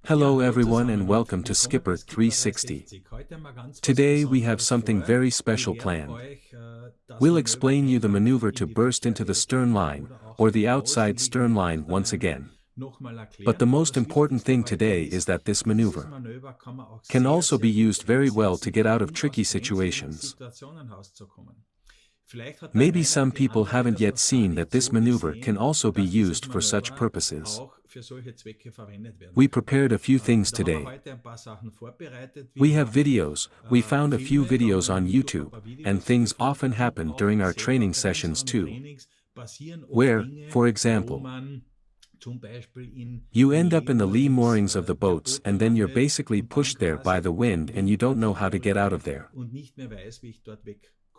Hello everyone and welcome to Skipper 360. Today we have something very special planned. We'll explain you the maneuver to burst into the stern line, or the outside stern line once again. But the most important thing today is that this maneuver can also be used very well to get out of tricky situations. Maybe some people haven't yet seen that this maneuver can also be used for such purposes. We prepared a few things today. We have videos, we found a few videos on YouTube, and things often happen during our training sessions too. Where, for example, you end up in the lee moorings of the boats and then you're basically pushed there by the wind and you don't know how to get out of there.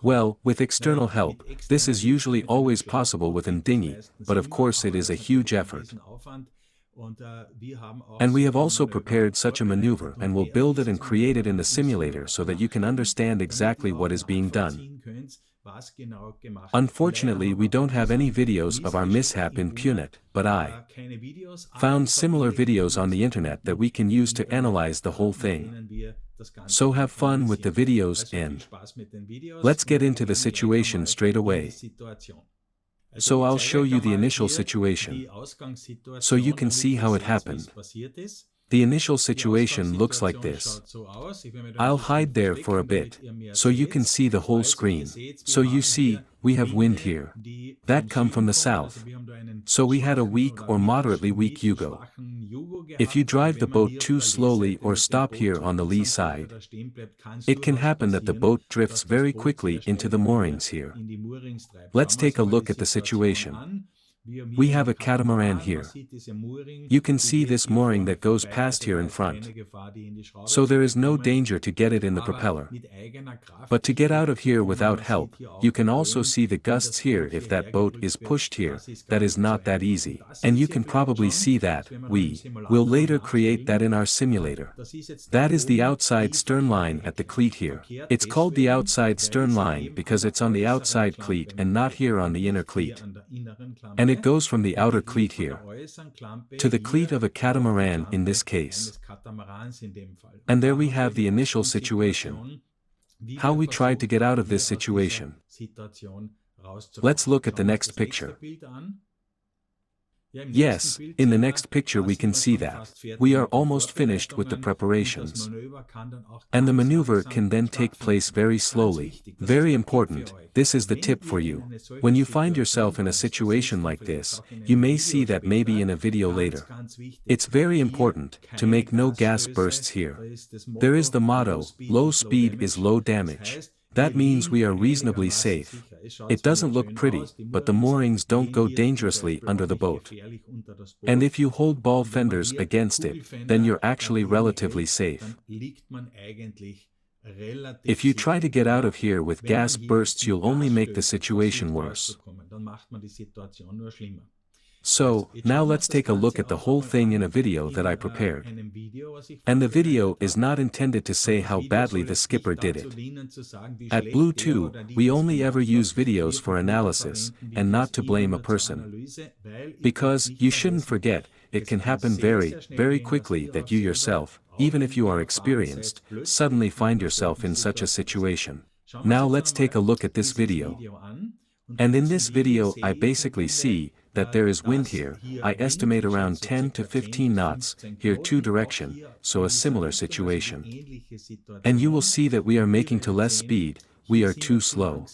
Well, with external help, this is usually always possible within dinghy, but of course it is a huge effort. And we have also prepared such a maneuver and will build it and create it in the simulator so that you can understand exactly what is being done. Unfortunately, we don't have any videos of our mishap in Punet, but I found similar videos on the internet that we can use to analyze the whole thing. So have fun with the videos and let's get into the situation straight away. So I'll show you the initial situation, so you can see how it happened. The initial situation looks like this. I'll hide there for a bit, so you can see the whole screen. So you see, we have wind here. That come from the south. So we had a weak or moderately weak Yugo. If you drive the boat too slowly or stop here on the lee side, it can happen that the boat drifts very quickly into the moorings here. Let's take a look at the situation. We have a catamaran here. You can see this mooring that goes past here in front. So there is no danger to get it in the propeller. But to get out of here without help, you can also see the gusts here if that boat is pushed here. That is not that easy. And you can probably see that. We will later create that in our simulator. That is the outside stern line at the cleat here. It's called the outside stern line because it's on the outside cleat and not here on the inner cleat. And it goes from the outer cleat here to the cleat of a catamaran in this case. And there we have the initial situation. How we tried to get out of this situation. Let's look at the next picture. Yes, in the next picture we can see that we are almost finished with the preparations. And the maneuver can then take place very slowly. Very important, this is the tip for you. When you find yourself in a situation like this, you may see that maybe in a video later. It's very important to make no gas bursts here. There is the motto, low speed is low damage. That means we are reasonably safe. It doesn't look pretty, but the moorings don't go dangerously under the boat. And if you hold ball fenders against it, then you're actually relatively safe. If you try to get out of here with gas bursts, you'll only make the situation worse. So, now let's take a look at the whole thing in a video that I prepared. And the video is not intended to say how badly the skipper did it. At Blue 2, we only ever use videos for analysis, and not to blame a person. Because, you shouldn't forget, it can happen very, very quickly that you yourself, even if you are experienced, suddenly find yourself in such a situation. Now let's take a look at this video. And in this video I basically see that there is wind here. I estimate around 10 to 15 knots, here two direction, so a similar situation. And you will see that we are making to less speed, we are too slow.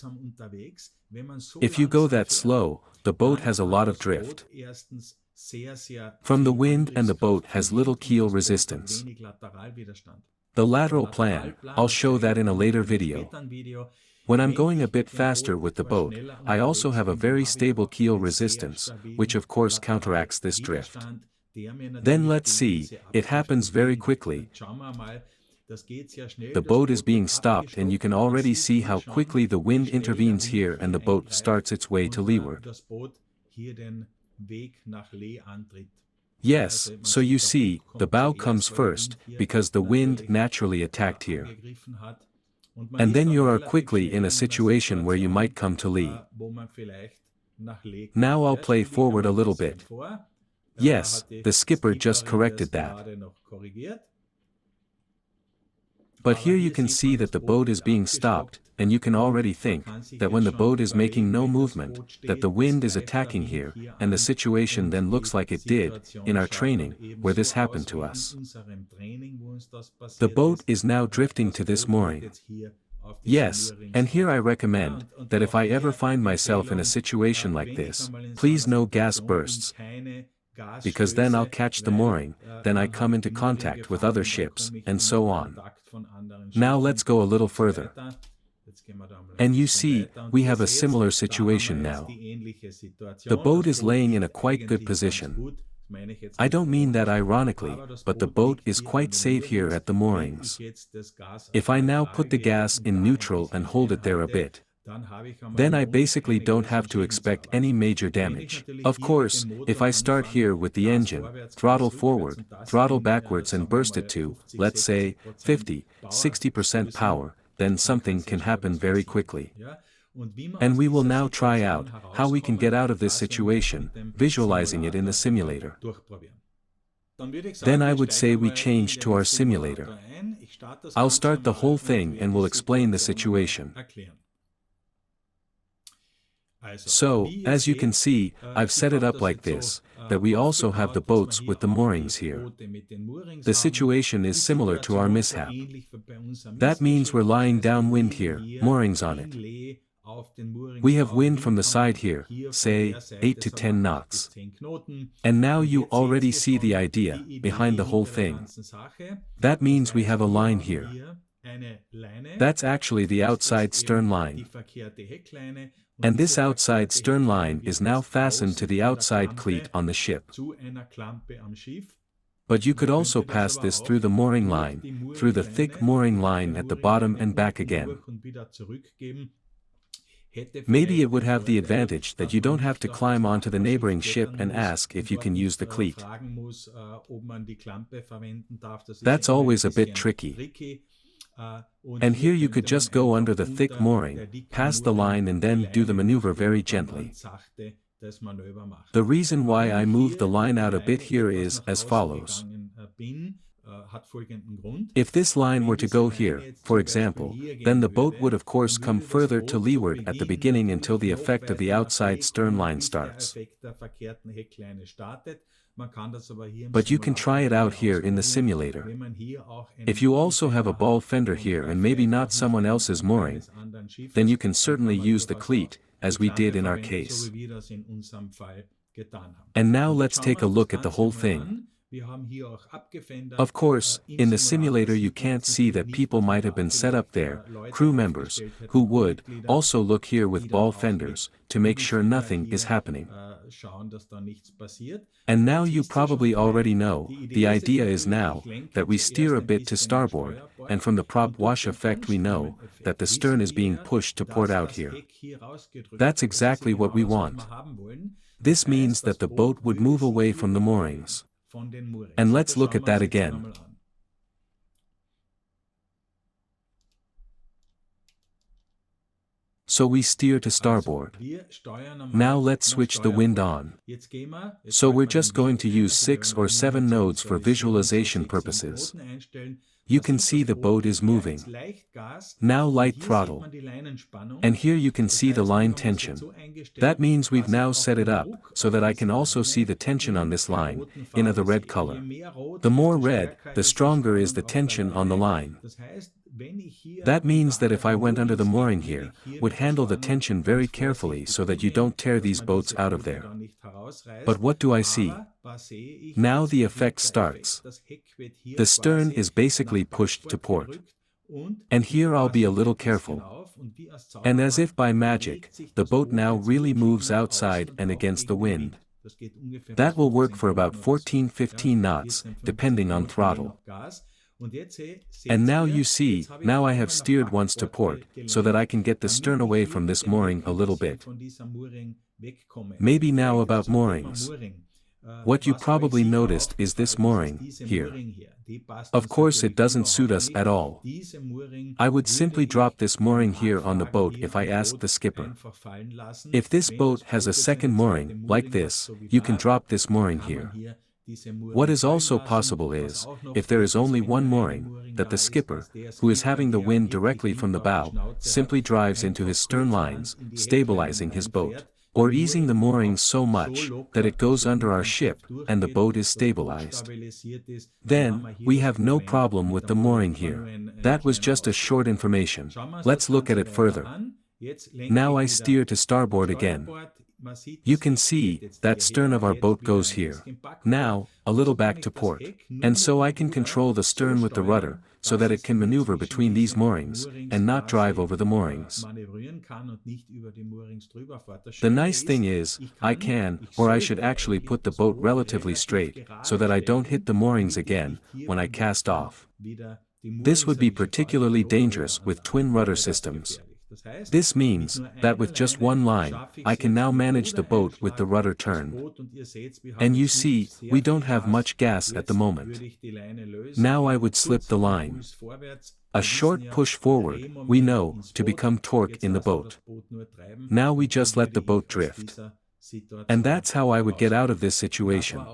If you go that slow, the boat has a lot of drift from the wind and the boat has little keel resistance. The lateral plan, I'll show that in a later video. When I'm going a bit faster with the boat, I also have a very stable keel resistance, which of course counteracts this drift. Then let's see, it happens very quickly. The boat is being stopped and you can already see how quickly the wind intervenes here and the boat starts its way to leeward. Yes, so you see, the bow comes first, because the wind naturally attacked here. And then you are quickly in a situation where you might come to lee. Now I'll play forward a little bit. Yes, the skipper just corrected that. But here you can see that the boat is being stopped, and you can already think that when the boat is making no movement, that the wind is attacking here, and the situation then looks like it did in our training, where this happened to us. The boat is now drifting to this mooring. Yes, and here I recommend that if I ever find myself in a situation like this, please no gas bursts, because then I'll catch the mooring, then I come into contact with other ships, and so on. Now let's go a little further. And you see, we have a similar situation now. The boat is laying in a quite good position. I don't mean that ironically, but the boat is quite safe here at the moorings. If I now put the gas in neutral and hold it there a bit, then I basically don't have to expect any major damage. Of course, if I start here with the engine, throttle forward, throttle backwards and burst it to, let's say, 50–60% power, then something can happen very quickly. And we will now try out how we can get out of this situation, visualizing it in the simulator. Then I would say we change to our simulator. I'll start the whole thing and will explain the situation. So, as you can see, I've set it up like this, that we also have the boats with the moorings here. The situation is similar to our mishap. That means we're lying downwind here, moorings on it. We have wind from the side here, say, 8 to 10 knots. And now you already see the idea behind the whole thing. That means we have a line here. That's actually the outside stern line. And this outside stern line is now fastened to the outside cleat on the ship. But you could also pass this through the mooring line, through the thick mooring line at the bottom and back again. Maybe it would have the advantage that you don't have to climb onto the neighboring ship and ask if you can use the cleat. That's always a bit tricky. And here you could just go under the thick mooring, pass the line and then do the maneuver very gently. The reason why I moved the line out a bit here is as follows. If this line were to go here, for example, then the boat would of course come further to leeward at the beginning until the effect of the outside stern line starts. But you can try it out here in the simulator. If you also have a ball fender here and maybe not someone else's mooring, then you can certainly use the cleat, as we did in our case. And now let's take a look at the whole thing. Of course, in the simulator you can't see that people might have been set up there, crew members, who would also look here with ball fenders, to make sure nothing is happening. And now you probably already know, the idea is now, that we steer a bit to starboard, and from the prop wash effect we know, that the stern is being pushed to port out here. That's exactly what we want. This means that the boat would move away from the moorings. And let's look at that again. So we steer to starboard. Now let's switch the wind on. So we're just going to use 6 or 7 nodes for visualization purposes. You can see the boat is moving. Now light throttle. And here you can see the line tension. That means we've now set it up, so that I can also see the tension on this line, in the red color. The more red, the stronger is the tension on the line. That means that if I went under the mooring here, would handle the tension very carefully so that you don't tear these boats out of there. But what do I see? Now the effect starts. The stern is basically pushed to port. And here I'll be a little careful. And as if by magic, the boat now really moves outside and against the wind. That will work for about 14–15 knots, depending on throttle. And now you see, now I have steered once to port, so that I can get the stern away from this mooring a little bit. Maybe now about moorings. What you probably noticed is this mooring, here. Of course it doesn't suit us at all. I would simply drop this mooring here on the boat if I asked the skipper. If this boat has a second mooring, like this, you can drop this mooring here. What is also possible is, if there is only one mooring, that the skipper, who is having the wind directly from the bow, simply drives into his stern lines, stabilizing his boat, or easing the moorings so much that it goes under our ship and the boat is stabilized. Then, we have no problem with the mooring here. That was just a short information. Let's look at it further. Now I steer to starboard again. You can see, that stern of our boat goes here. Now, a little back to port. And so I can control the stern with the rudder, so that it can maneuver between these moorings, and not drive over the moorings. The nice thing is, I can, or I should actually put the boat relatively straight, so that I don't hit the moorings again, when I cast off. This would be particularly dangerous with twin rudder systems. This means, that with just one line, I can now manage the boat with the rudder turned. And you see, we don't have much gas at the moment. Now I would slip the line. A short push forward, we know, to become torque in the boat. Now we just let the boat drift. And that's how I would get out of this situation.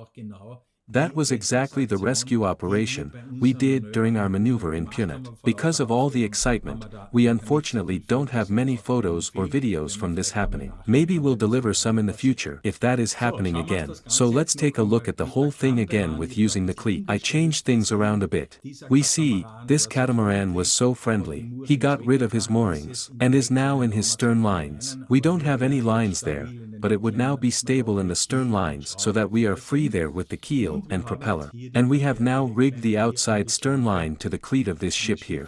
That was exactly the rescue operation we did during our maneuver in Punat. Because of all the excitement, we unfortunately don't have many photos or videos from this happening. Maybe we'll deliver some in the future if that is happening again. So let's take a look at the whole thing again with using the cleat. I changed things around a bit. We see, this catamaran was so friendly. He got rid of his moorings, and is now in his stern lines. We don't have any lines there, but it would now be stable in the stern lines so that we are free there with the keel and propeller. And we have now rigged the outside stern line to the cleat of this ship here.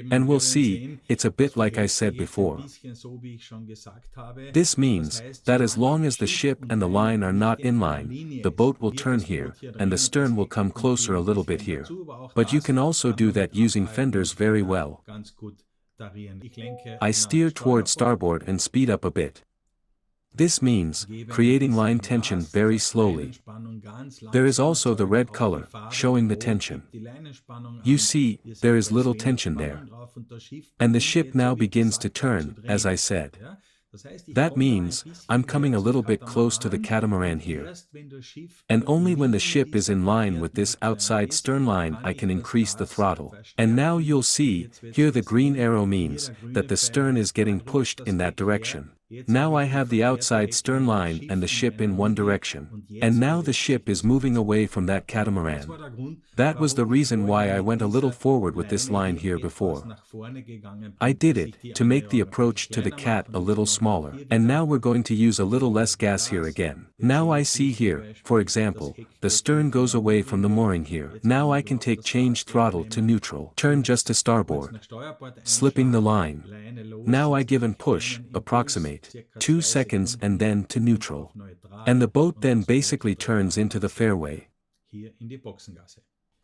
And we'll see, it's a bit like I said before. This means, that as long as the ship and the line are not in line, the boat will turn here, and the stern will come closer a little bit here. But you can also do that using fenders very well. I steer towards starboard and speed up a bit. This means, creating line tension very slowly. There is also the red color, showing the tension. You see, there is little tension there. And the ship now begins to turn, as I said. That means, I'm coming a little bit close to the catamaran here. And only when the ship is in line with this outside stern line I can increase the throttle. And now you'll see, here the green arrow means, that the stern is getting pushed in that direction. Now I have the outside stern line and the ship in one direction. And now the ship is moving away from that catamaran. That was the reason why I went a little forward with this line here before. I did it, to make the approach to the cat a little smaller. And now we're going to use a little less gas here again. Now I see here, for example, the stern goes away from the mooring here. Now I can take change throttle to neutral. Turn just to starboard. Slipping the line. Now I give and push, approximate. 2 seconds and then to neutral. And the boat then basically turns into the fairway.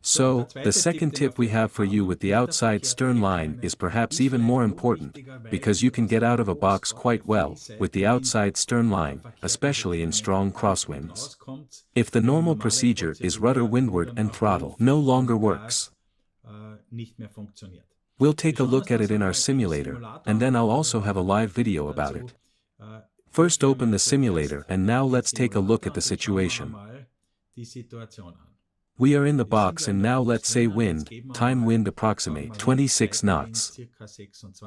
So, the second tip we have for you with the outside stern line is perhaps even more important, because you can get out of a box quite well, with the outside stern line, especially in strong crosswinds. If the normal procedure is rudder windward and throttle no longer works. We'll take a look at it in our simulator, and then I'll also have a live video about it. First open the simulator and now let's take a look at the situation. We are in the box and now let's say wind approximate 26 knots.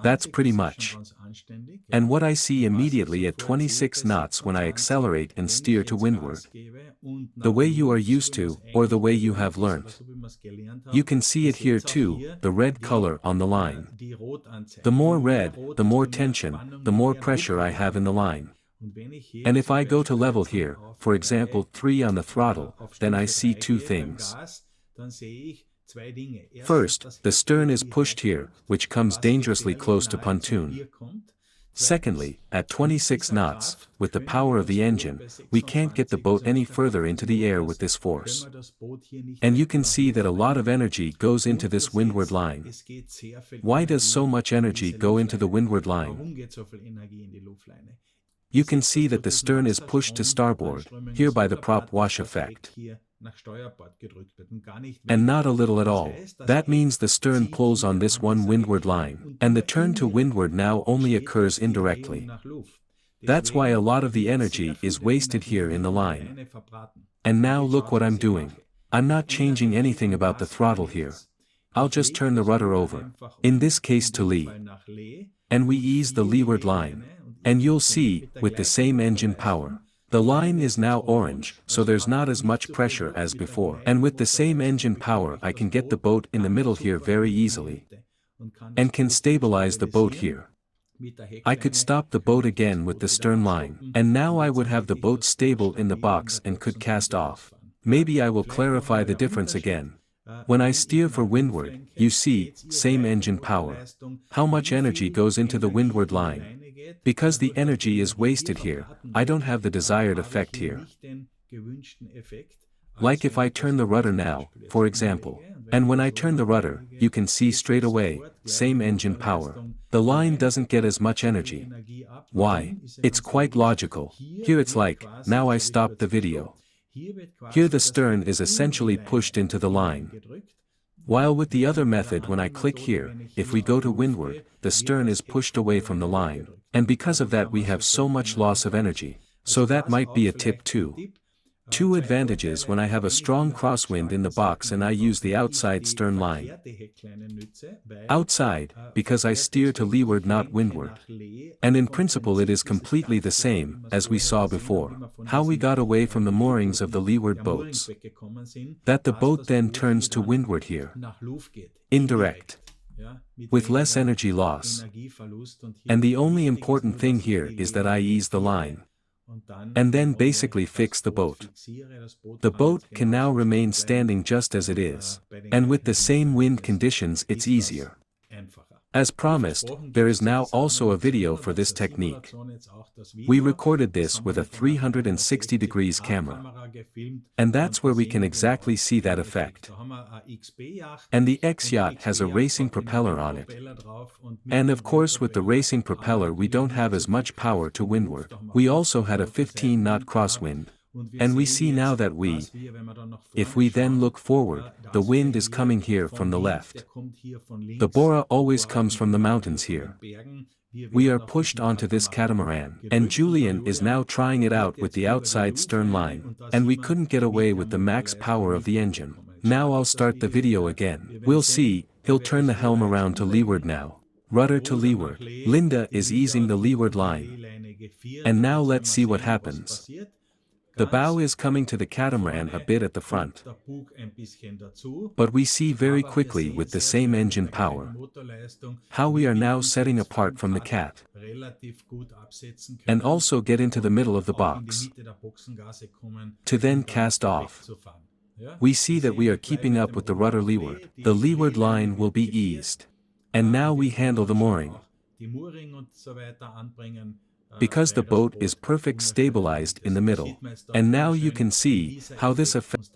That's pretty much. And what I see immediately at 26 knots when I accelerate and steer to windward. The way you are used to, or the way you have learned. You can see it here too, the red color on the line. The more red, the more tension, the more pressure I have in the line. And if I go to level here, for example 3 on the throttle, then I see two things. First, the stern is pushed here, which comes dangerously close to pontoon. Secondly, at 26 knots, with the power of the engine, we can't get the boat any further into the air with this force. And you can see that a lot of energy goes into this windward line. Why does so much energy go into the windward line? You can see that the stern is pushed to starboard, here by the prop wash effect. And not a little at all. That means the stern pulls on this one windward line, and the turn to windward now only occurs indirectly. That's why a lot of the energy is wasted here in the line. And now look what I'm doing. I'm not changing anything about the throttle here. I'll just turn the rudder over, in this case to lee. And we ease the leeward line. And you'll see, with the same engine power, the line is now orange, so there's not as much pressure as before. And with the same engine power I can get the boat in the middle here very easily. And can stabilize the boat here. I could stop the boat again with the stern line, and now I would have the boat stable in the box and could cast off. Maybe I will clarify the difference again. When I steer for windward, you see, same engine power. How much energy goes into the windward line? Because the energy is wasted here, I don't have the desired effect here. Like if I turn the rudder now, for example, and when I turn the rudder, you can see straight away, same engine power. The line doesn't get as much energy. Why? It's quite logical. Here it's like, now I stopped the video. Here the stern is essentially pushed into the line. While with the other method when I click here, if we go to windward, the stern is pushed away from the line, and because of that we have so much loss of energy. So that might be a tip too. Two advantages when I have a strong crosswind in the box and I use the outside stern line. Outside, because I steer to leeward not windward. And in principle it is completely the same, as we saw before, how we got away from the moorings of the leeward boats. That the boat then turns to windward here. Indirect. With less energy loss. And the only important thing here is that I ease the line. And then basically fix the boat. The boat can now remain standing just as it is. And with the same wind conditions it's easier. As promised, there is now also a video for this technique. We recorded this with a 360 degrees camera. And that's where we can exactly see that effect. And the X-yacht has a racing propeller on it. And of course with the racing propeller we don't have as much power to windward. We also had a 15-knot crosswind. And we see now that if we then look forward, the wind is coming here from the left. The Bora always comes from the mountains here. We are pushed onto this catamaran, and Julian is now trying it out with the outside stern line, and we couldn't get away with the max power of the engine. Now I'll start the video again. We'll see, he'll turn the helm around to leeward now. Rudder to leeward. Linda is easing the leeward line. And now let's see what happens. The bow is coming to the catamaran a bit at the front. But we see very quickly with the same engine power how we are now setting apart from the cat. And also get into the middle of the box. To then cast off. We see that we are keeping up with the rudder leeward. The leeward line will be eased. And now we handle the mooring. Because the boat is perfect stabilized in the middle. And now you can see how this affects.